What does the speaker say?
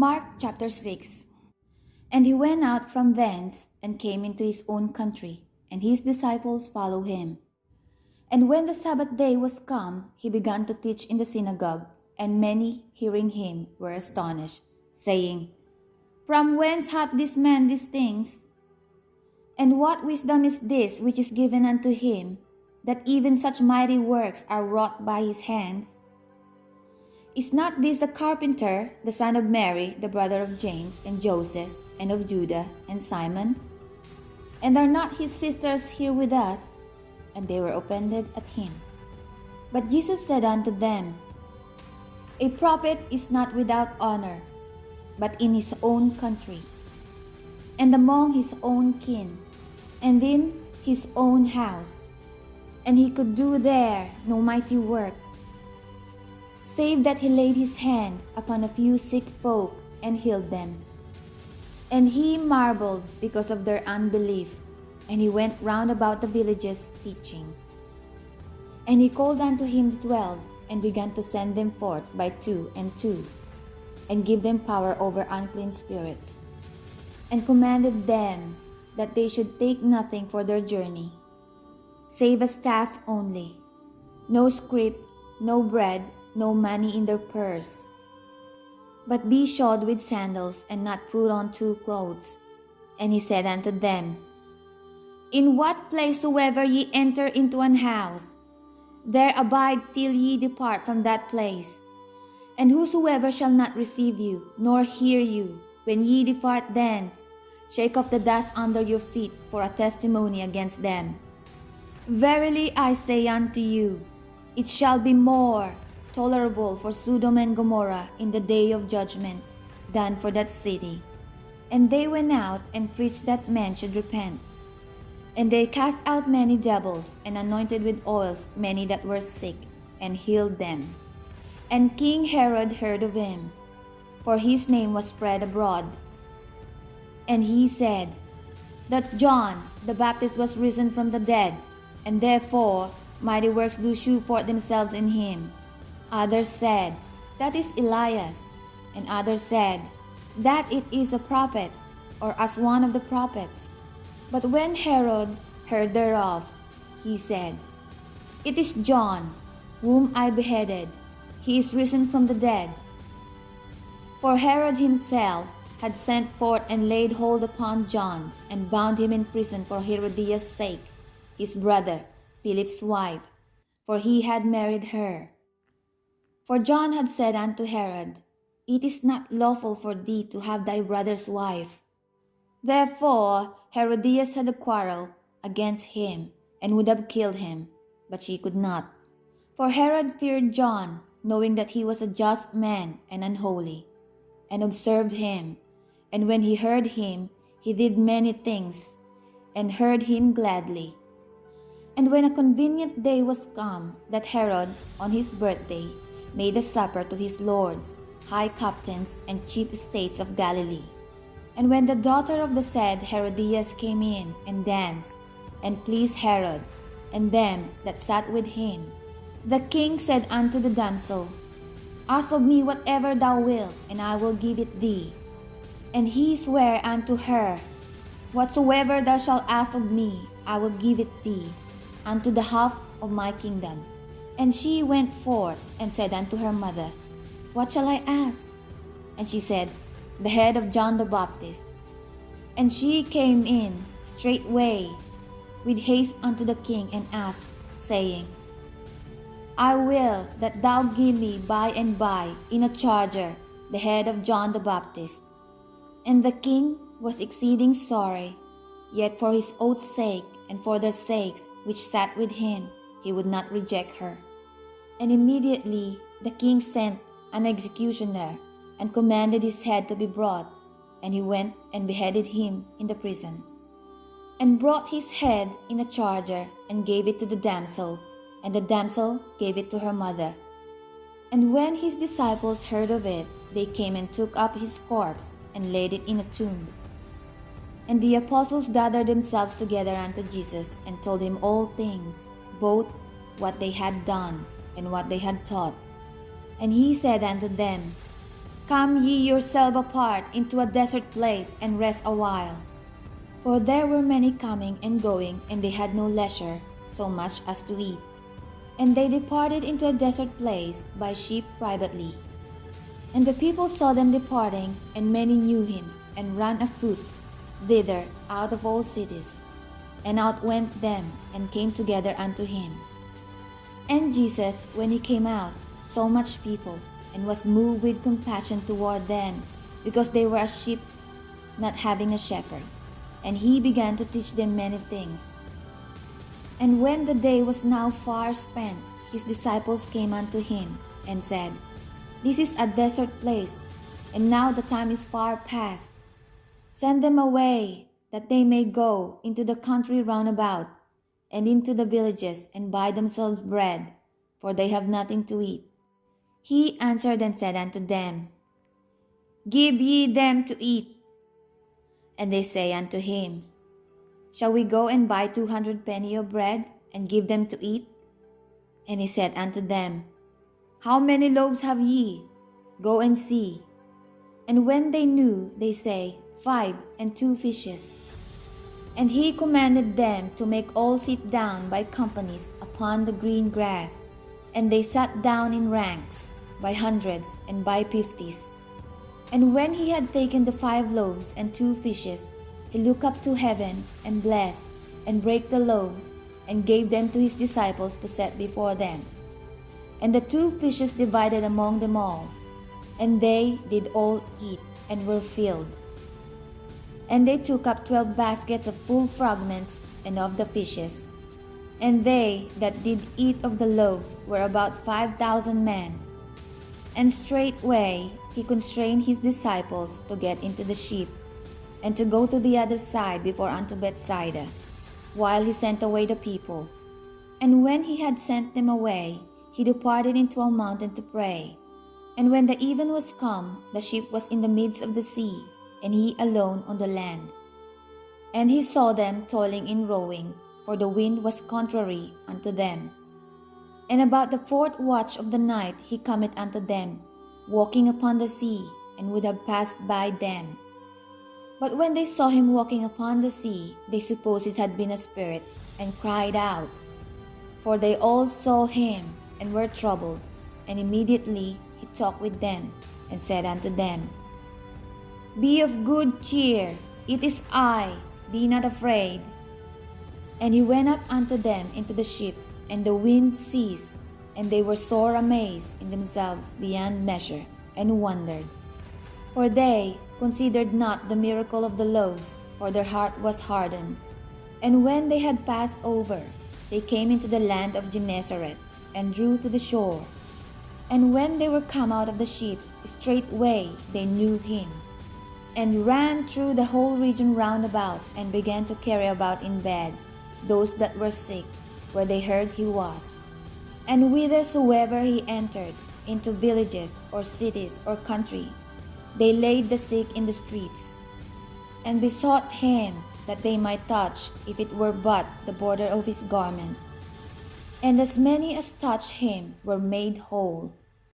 Mark chapter 6. And he went out from thence and came into his own country, and his disciples followed him. And when the Sabbath day was come, he began to teach in the synagogue, and many, hearing him, were astonished, saying, From whence hath this man these things? And what wisdom is this which is given unto him, that even such mighty works are wrought by his hands? Is not this the carpenter, the son of Mary, the brother of James and Joseph, and of Judah and Simon? And are not his sisters here with us? And they were offended at him. But Jesus said unto them, A prophet is not without honor, but in his own country, and among his own kin, and in his own house. And he could do there no mighty work, save that he laid his hand upon a few sick folk and healed them. And he marveled because of their unbelief, and he went round about the villages teaching. And he called unto him the 12, and began to send them forth by 2 and 2, and give them power over unclean spirits, and commanded them that they should take nothing for their journey, save a staff only, no scrip, no bread, no money in their purse, but be shod with sandals, and not put on 2 clothes. And he said unto them, In what place soever ye enter into an house, there abide till ye depart from that place. And whosoever shall not receive you, nor hear you, when ye depart thence, shake off the dust under your feet for a testimony against them. Verily I say unto you, it shall be more tolerable for Sodom and Gomorrah in the day of judgment than for that city. And they went out and preached that men should repent. And they cast out many devils, and anointed with oils many that were sick, and healed them. And King Herod heard of him, for his name was spread abroad. And he said, that John the Baptist was risen from the dead, and therefore mighty works do shew forth themselves in him. Others said, That is Elias. And others said, That it is a prophet, or as one of the prophets. But when Herod heard thereof, he said, It is John, whom I beheaded. He is risen from the dead. For Herod himself had sent forth and laid hold upon John, and bound him in prison for Herodias' sake, his brother, Philip's wife, for he had married her. For John had said unto Herod, It is not lawful for thee to have thy brother's wife. Therefore Herodias had a quarrel against him, and would have killed him, but she could not. For Herod feared John, knowing that he was a just man and unholy, and observed him. And when he heard him, he did many things, and heard him gladly. And when a convenient day was come, that Herod, on his birthday, made a supper to his lords, high captains, and chief estates of Galilee. And when the daughter of the said Herodias came in, and danced, and pleased Herod, and them that sat with him, the king said unto the damsel, Ask of me whatever thou wilt, and I will give it thee. And he sware unto her, Whatsoever thou shalt ask of me, I will give it thee, unto the half of my kingdom. And she went forth, and said unto her mother, What shall I ask? And she said, The head of John the Baptist. And she came in straightway with haste unto the king, and asked, saying, I will that thou give me by and by in a charger the head of John the Baptist. And the king was exceeding sorry, yet for his oath's sake, and for their sakes which sat with him, he would not reject her. And immediately the king sent an executioner, and commanded his head to be brought. And he went and beheaded him in the prison, and brought his head in a charger, and gave it to the damsel, and the damsel gave it to her mother. And when his disciples heard of it, they came and took up his corpse, and laid it in a tomb. And the apostles gathered themselves together unto Jesus, and told him all things, both what they had done, and what they had taught. And he said unto them, Come ye yourself apart into a desert place and rest a while. For there were many coming and going, and they had no leisure so much as to eat. And they departed into a desert place by ship privately. And the people saw them departing, and many knew him, and ran afoot thither out of all cities. And out went them, and came together unto him. And Jesus, when he came out, saw much people, and was moved with compassion toward them, because they were as sheep not having a shepherd. And he began to teach them many things. And when the day was now far spent, his disciples came unto him, and said, This is a desert place, and now the time is far past. Send them away, that they may go into the country round about, and into the villages, and buy themselves bread, for they have nothing to eat. He answered and said unto them, Give ye them to eat. And they say unto him, Shall we go and buy 200 penny of bread, and give them to eat? And he said unto them, How many loaves have ye? Go and see. And when they knew, they say, 5 and 2 fishes. And he commanded them to make all sit down by companies upon the green grass. And they sat down in ranks, by hundreds and by 50s. And when he had taken the 5 loaves and 2 fishes, he looked up to heaven, and blessed, and brake the loaves, and gave them to his disciples to set before them. And the 2 fishes divided among them all. And they did all eat, and were filled. And they took up 12 baskets of full fragments, and of the fishes. And they that did eat of the loaves were about 5,000 men. And straightway he constrained his disciples to get into the ship, and to go to the other side before unto Bethsaida, while he sent away the people. And when he had sent them away, he departed into a mountain to pray. And when the even was come, the ship was in the midst of the sea, and he alone on the land. And he saw them toiling in rowing, for the wind was contrary unto them. And about the 4th watch of the night he cometh unto them, walking upon the sea, and would have passed by them. But when they saw him walking upon the sea, they supposed it had been a spirit, and cried out. For they all saw him, and were troubled. And immediately he talked with them, and said unto them, Be of good cheer, it is I, be not afraid. And he went up unto them into the ship, and the wind ceased, and they were sore amazed in themselves beyond measure, and wondered. For they considered not the miracle of the loaves, for their heart was hardened. And when they had passed over, they came into the land of Gennesaret, and drew to the shore. And when they were come out of the ship, straightway they knew him, and ran through the whole region round about, and began to carry about in beds those that were sick, where they heard he was. And whithersoever he entered, into villages or cities or country, they laid the sick in the streets, and besought him that they might touch, if it were but the border of his garment. And as many as touched him were made whole.